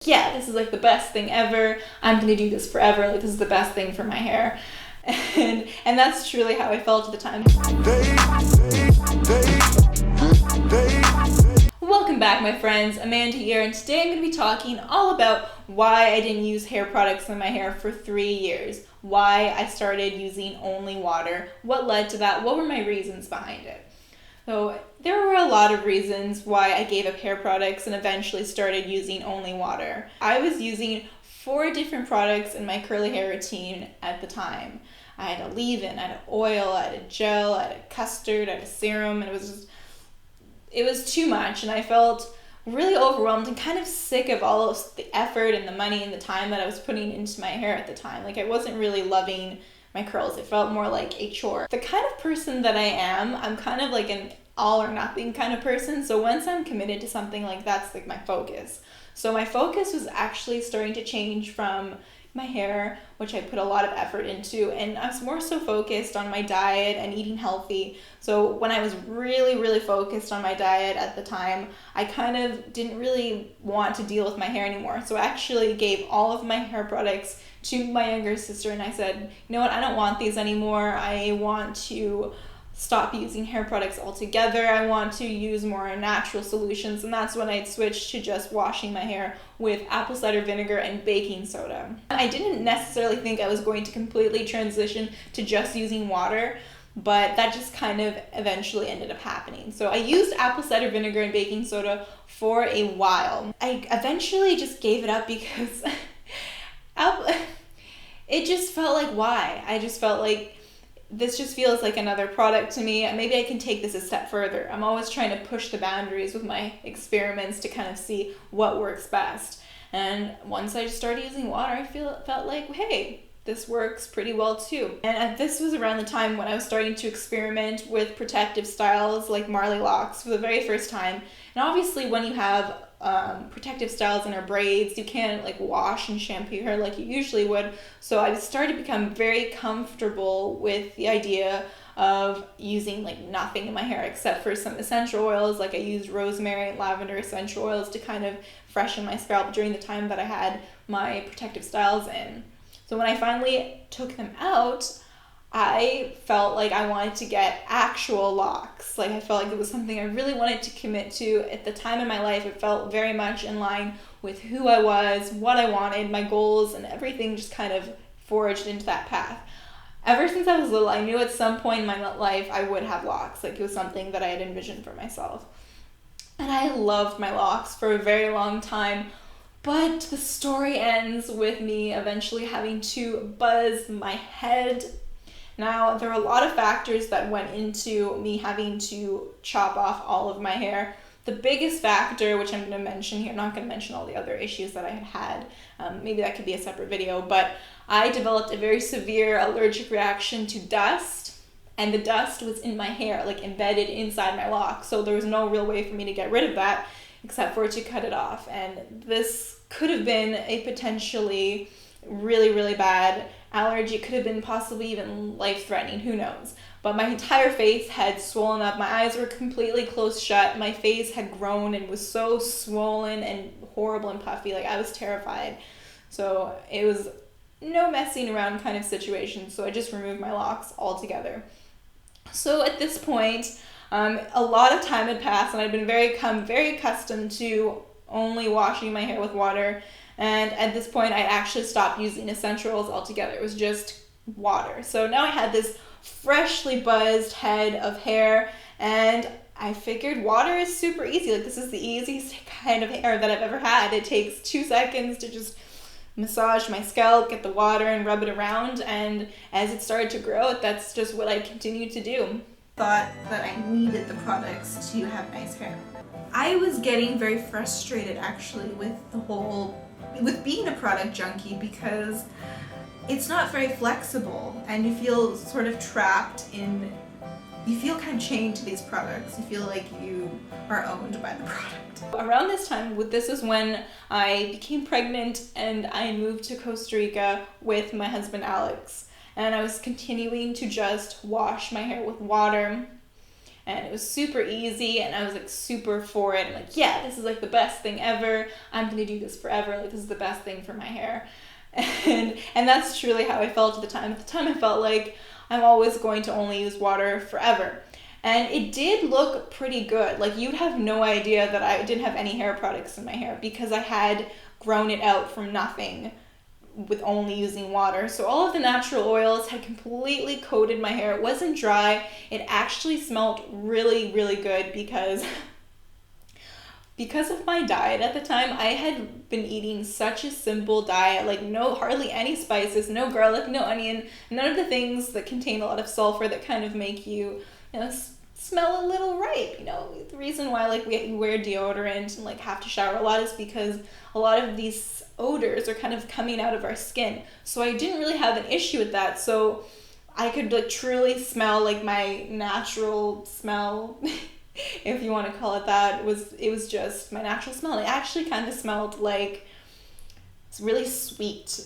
yeah, this is like the best thing ever. I'm gonna do this forever. Like, this is the best thing for my hair. And that's truly how I felt at the time. Welcome back, my friends. Amanda here, and today I'm going to be talking all about why I didn't use hair products in my hair for 3 years, why I started using only water, what led to that, what were my reasons behind it. So there were a lot of reasons why I gave up hair products and eventually started using only water. I was using 4 different products in my curly hair routine at the time. I had a leave-in, I had an oil, I had a gel, I had a custard, I had a serum, and it was too much, and I felt really overwhelmed and kind of sick of all of the effort and the money and the time that I was putting into my hair at the time. Like, I wasn't really loving my curls. It felt more like a chore. The kind of person that I am, I'm kind of like an all or nothing kind of person. So once I'm committed to something, like, that's like my focus. So my focus was actually starting to change from my hair, which I put a lot of effort into, and I was more so focused on my diet and eating healthy. So when I was really focused on my diet at the time, I kind of didn't really want to deal with my hair anymore. So I actually gave all of my hair products to my younger sister, and I said, you know what, I don't want these anymore. I want to stop using hair products altogether. I want to use more natural solutions, and that's when I switched to just washing my hair with apple cider vinegar and baking soda. I didn't necessarily think I was going to completely transition to just using water, but that just kind of eventually ended up happening. So I used apple cider vinegar and baking soda for a while. I eventually just gave it up because it just felt like, why? I just felt like this just feels like another product to me. Maybe I can take this a step further. I'm always trying to push the boundaries with my experiments to kind of see what works best. And once I just started using water, I felt like, hey, this works pretty well too. And this was around the time when I was starting to experiment with protective styles like Marley locks for the very first time. And obviously when you have protective styles in our braids, you can't like wash and shampoo your hair like you usually would. So I started to become very comfortable with the idea of using like nothing in my hair except for some essential oils. Like, I used rosemary and lavender essential oils to kind of freshen my scalp during the time that I had my protective styles in. So when I finally took them out, I felt like I wanted to get actual locks. Like, I felt like it was something I really wanted to commit to. At the time in my life, it felt very much in line with who I was, what I wanted, my goals, and everything just kind of forged into that path. Ever since I was little, I knew at some point in my life I would have locks. Like, it was something that I had envisioned for myself. And I loved my locks for a very long time. But the story ends with me eventually having to buzz my head. Now, there were a lot of factors that went into me having to chop off all of my hair. The biggest factor, which I'm going to mention here, I'm not going to mention all the other issues that I had. Maybe that could be a separate video, but I developed a very severe allergic reaction to dust, and the dust was in my hair, like embedded inside my locks. So there was no real way for me to get rid of that except for to cut it off. And this could have been a potentially really bad allergy. It could have been possibly even life-threatening, who knows. But my entire face had swollen up. My eyes were completely closed shut. My face had grown and was so swollen and horrible and puffy. Like, I was terrified. So it was no messing around kind of situation. So I just removed my locks altogether. So at this point, a lot of time had passed, and I'd been very accustomed to only washing my hair with water. And at this point, I actually stopped using essential oils altogether. It was just water. So now I had this freshly buzzed head of hair, and I figured water is super easy. Like, this is the easiest kind of hair that I've ever had. It takes 2 seconds to just massage my scalp, get the water, and rub it around. And as it started to grow, that's just what I continued to do. Thought that I needed the products to have nice hair. I was getting very frustrated actually with being a product junkie, because it's not very flexible, and you feel sort of trapped in, you feel kind of chained to these products. You feel like you are owned by the product. Around this time, this is when I became pregnant and I moved to Costa Rica with my husband Alex, and I was continuing to just wash my hair with water. and it was super easy, and I was like super for it. I'm like, yeah, this is like the best thing ever. I'm gonna do this forever. Like, this is the best thing for my hair. And that's truly how I felt at the time. At the time, I felt like I'm always going to only use water forever. And it did look pretty good. Like, you'd have no idea that I didn't have any hair products in my hair because I had grown it out from nothing with only using water. So all of the natural oils had completely coated my hair. It wasn't dry. It actually smelled really, really good because of my diet at the time. I had been eating such a simple diet, like hardly any spices, no garlic, no onion, none of the things that contain a lot of sulfur that kind of make you, smell a little ripe. The reason why like we wear deodorant and like have to shower a lot is because a lot of these odors are kind of coming out of our skin. So I didn't really have an issue with that. So I could like truly smell like my natural smell, if you want to call it that. It was just my natural smell. It actually kind of smelled like it's really sweet,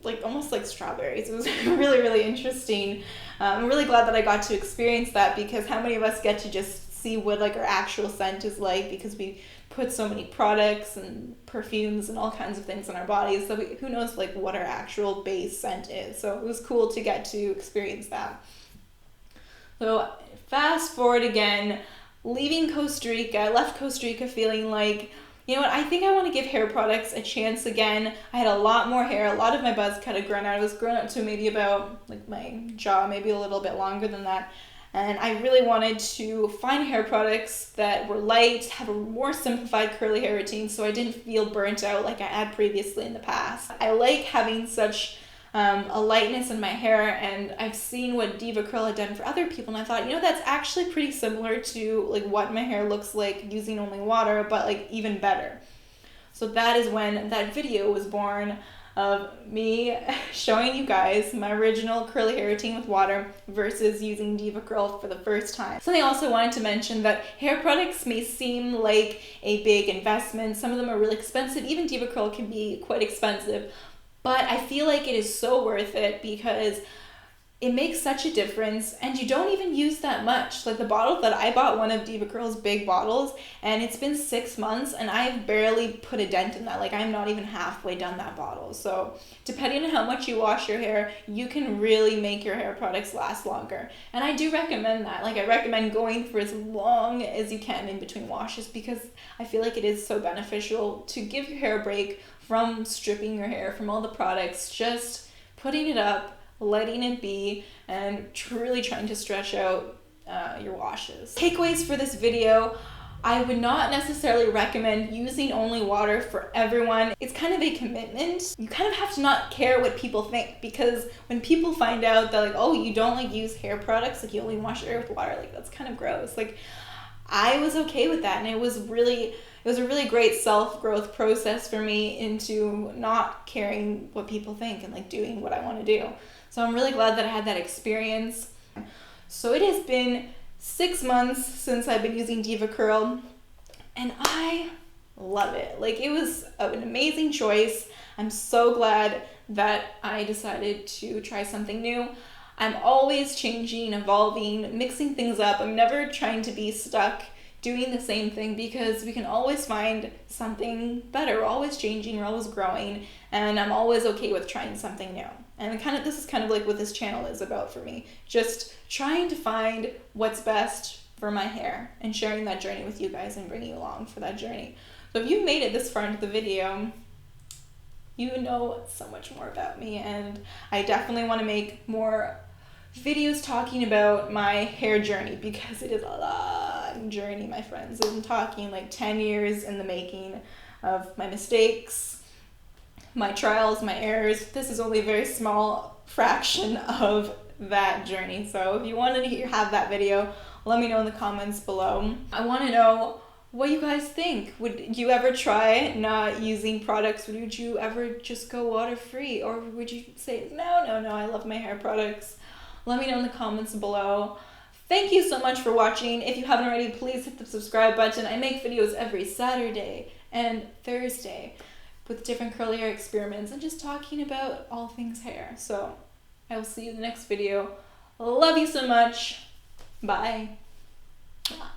like almost like strawberries. It was really, really interesting. I'm really glad that I got to experience that, because how many of us get to just see what like our actual scent is like, because we put so many products and perfumes and all kinds of things on our bodies, so who knows like what our actual base scent is. So it was cool to get to experience that. So fast forward again, leaving Costa Rica. I left Costa Rica feeling like, you know what, I think I want to give hair products a chance again. I had a lot more hair. A lot of my buzz cut had grown out. It was grown up to maybe about like my jaw, maybe a little bit longer than that. And I really wanted to find hair products that were light, have a more simplified curly hair routine, so I didn't feel burnt out like I had previously in the past. I like having such a lightness in my hair, and I've seen what DevaCurl had done for other people, and I thought, that's actually pretty similar to like what my hair looks like using only water, but like even better. So that is when that video was born, of me showing you guys my original curly hair routine with water versus using DevaCurl for the first time. Something I also wanted to mention, that hair products may seem like a big investment. Some of them are really expensive. Even DevaCurl can be quite expensive. But I feel like it is so worth it because it makes such a difference, and you don't even use that much. Like the bottle that I bought, one of DevaCurl's big bottles, and it's been 6 months and I've barely put a dent in that. Like I'm not even halfway done that bottle. So depending on how much you wash your hair, you can really make your hair products last longer. And I do recommend that. Like I recommend going for as long as you can in between washes, because I feel like it is so beneficial to give your hair a break from stripping your hair from all the products, just putting it up, letting it be, and truly trying to stretch out your washes. Takeaways for this video: I would not necessarily recommend using only water for everyone. It's kind of a commitment. You kind of have to not care what people think, because when people find out that like, oh, you don't like use hair products, like you only wash your hair with water, like that's kind of gross. Like I was okay with that, and it was a really great self-growth process for me into not caring what people think and like doing what I want to do. So I'm really glad that I had that experience. So it has been 6 months since I've been using DevaCurl, and I love it. Like it was an amazing choice. I'm so glad that I decided to try something new. I'm always changing, evolving, mixing things up. I'm never trying to be stuck doing the same thing, because we can always find something better. We're always changing, we're always growing, and I'm always okay with trying something new. And this is kind of like what this channel is about for me. Just trying to find what's best for my hair and sharing that journey with you guys and bringing you along for that journey. So if you've made it this far into the video, you know so much more about me, and I definitely want to make more videos talking about my hair journey, because it is a long journey, my friends. I'm talking like 10 years in the making of my mistakes, my trials, my errors. This is only a very small fraction of that journey. So if you wanted to have that video, let me know in the comments below. I want to know what you guys think. Would you ever try not using products? Would you ever just go water-free? Or would you say, no, I love my hair products? Let me know in the comments below. Thank you so much for watching. If you haven't already, please hit the subscribe button. I make videos every Saturday and Thursday with different curly hair experiments and just talking about all things hair. So I will see you in the next video. Love you so much. Bye. Yeah.